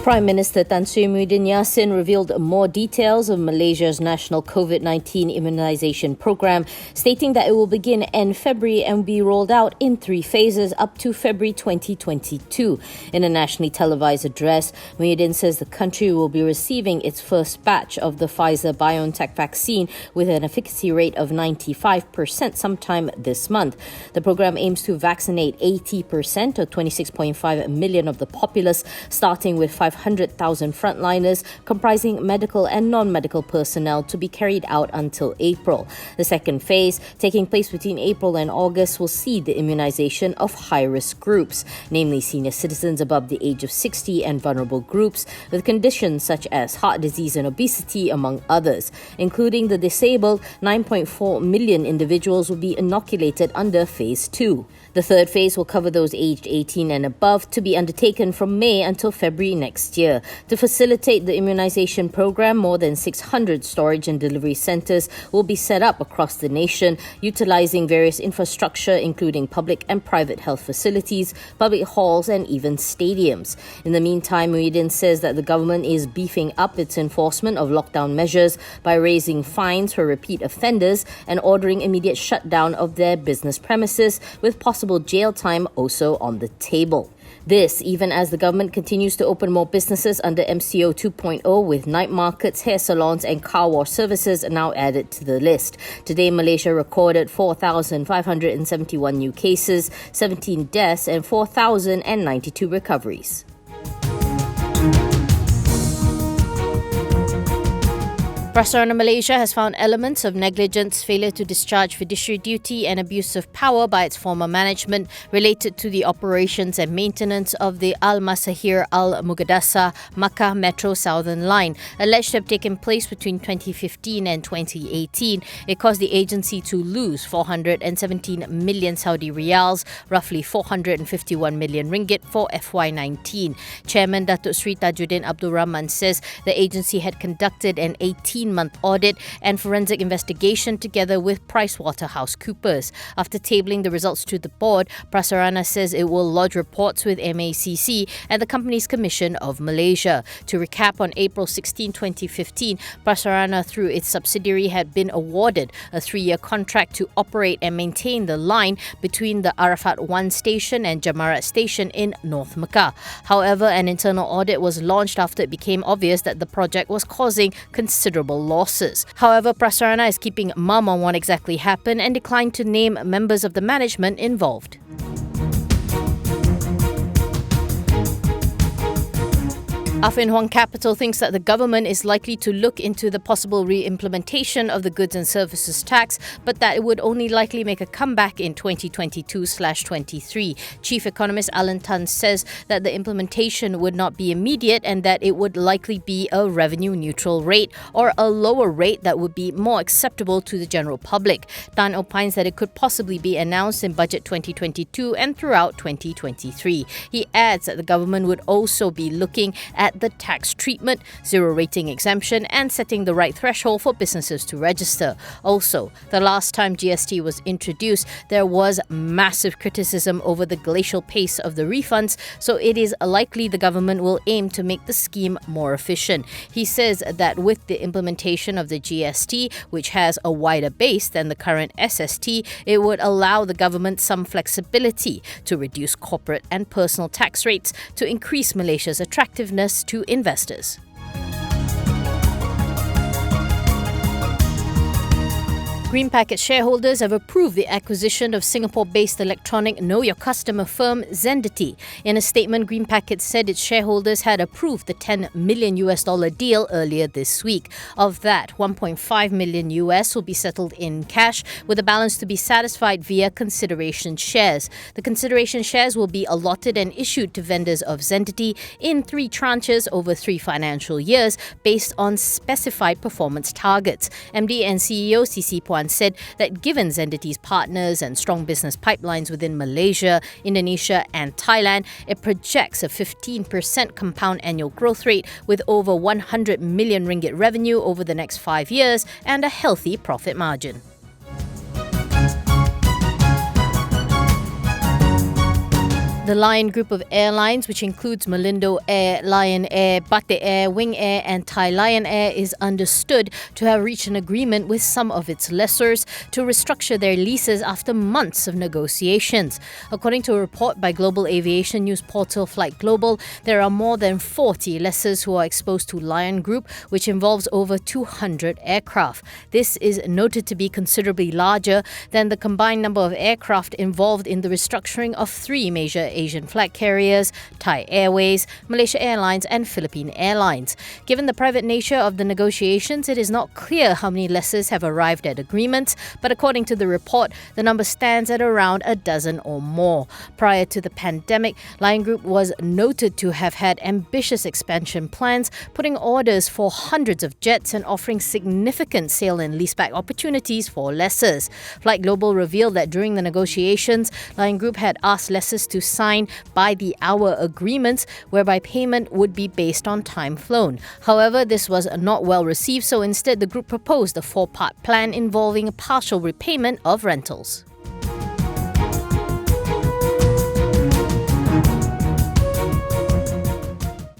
Prime Minister Tan Sri Muhyiddin Yassin revealed more details of Malaysia's national COVID-19 immunisation program, stating that it will begin in February and be rolled out in 3 phases up to February 2022. In a nationally televised address, Muhyiddin says the country will be receiving its first batch of the Pfizer-BioNTech vaccine with an efficacy rate of 95% sometime this month. The program aims to vaccinate 80% or 26.5 million of the populace, starting with 500,000 frontliners comprising medical and non-medical personnel to be carried out until April. The second phase, taking place between April and August, will see the immunisation of high-risk groups, namely senior citizens above the age of 60 and vulnerable groups with conditions such as heart disease and obesity, among others. Including the disabled, 9.4 million individuals will be inoculated under Phase 2. The third phase will cover those aged 18 and above, to be undertaken from May until February next year. To facilitate the immunisation program, more than 600 storage and delivery centres will be set up across the nation, utilising various infrastructure including public and private health facilities, public halls and even stadiums. In the meantime, Muhyiddin says that the government is beefing up its enforcement of lockdown measures by raising fines for repeat offenders and ordering immediate shutdown of their business premises, with possible jail time also on the table. This, even as the government continues to open more businesses under MCO 2.0, with night markets, hair salons and car wash services now added to the list. Today, Malaysia recorded 4,571 new cases, 17 deaths and 4,092 recoveries. Prasarana Malaysia has found elements of negligence, failure to discharge fiduciary duty and abuse of power by its former management related to the operations and maintenance of the Al-Masahir Al-Mugaddasa Makkah Metro Southern Line, alleged to have taken place between 2015 and 2018. It caused the agency to lose 417 million Saudi riyals, roughly 451 million ringgit for FY19. Chairman Datuk Sri Tajuddin Abdul Rahman says the agency had conducted an 18-month audit and forensic investigation together with PricewaterhouseCoopers. After tabling the results to the board, Prasarana says it will lodge reports with MACC and the Companies Commission of Malaysia. To recap, on April 16, 2015, Prasarana, through its subsidiary, had been awarded a 3-year contract to operate and maintain the line between the Arafat 1 station and Jamarat station in North Makkah. However, an internal audit was launched after it became obvious that the project was causing considerable losses. However, Prasarana is keeping mum on what exactly happened and declined to name members of the management involved. Affin Hwang Capital thinks that the government is likely to look into the possible re-implementation of the goods and services tax, but that it would only likely make a comeback in 2022/23. Chief Economist Alan Tan says that the implementation would not be immediate and that it would likely be a revenue-neutral rate or a lower rate that would be more acceptable to the general public. Tan opines that it could possibly be announced in Budget 2022 and throughout 2023. He adds that the government would also be looking at the tax treatment, zero rating exemption and setting the right threshold for businesses to register. Also, the last time GST was introduced, there was massive criticism over the glacial pace of the refunds, so it is likely the government will aim to make the scheme more efficient. He says that with the implementation of the GST, which has a wider base than the current SST, it would allow the government some flexibility to reduce corporate and personal tax rates to increase Malaysia's attractiveness to investors. Green Packet shareholders have approved the acquisition of Singapore-based electronic Know Your Customer firm Zendity. In a statement, Green Packet said its shareholders had approved the $10 million deal earlier this week. Of that, $1.5 million will be settled in cash, with the balance to be satisfied via consideration shares. The consideration shares will be allotted and issued to vendors of Zendity in 3 tranches over 3 financial years based on specified performance targets. MD and CEO CC Puan said that given Zendity's partners and strong business pipelines within Malaysia, Indonesia and Thailand, it projects a 15% compound annual growth rate with over 100 million ringgit revenue over the next 5 years and a healthy profit margin. The Lion Group of airlines, which includes Malindo Air, Lion Air, Bate Air, Wing Air and Thai Lion Air, is understood to have reached an agreement with some of its lessors to restructure their leases after months of negotiations. According to a report by global aviation news portal Flight Global, there are more than 40 lessors who are exposed to Lion Group, which involves over 200 aircraft. This is noted to be considerably larger than the combined number of aircraft involved in the restructuring of three major Asian flag carriers, Thai Airways, Malaysia Airlines and Philippine Airlines. Given the private nature of the negotiations, it is not clear how many lessors have arrived at agreements, but according to the report, the number stands at around a dozen or more. Prior to the pandemic, Lion Group was noted to have had ambitious expansion plans, putting orders for hundreds of jets and offering significant sale and leaseback opportunities for lessors. Flight Global revealed that during the negotiations, Lion Group had asked lessors to sign by-the-hour agreements whereby payment would be based on time flown. However, this was not well received, so instead the group proposed a four-part plan involving a partial repayment of rentals.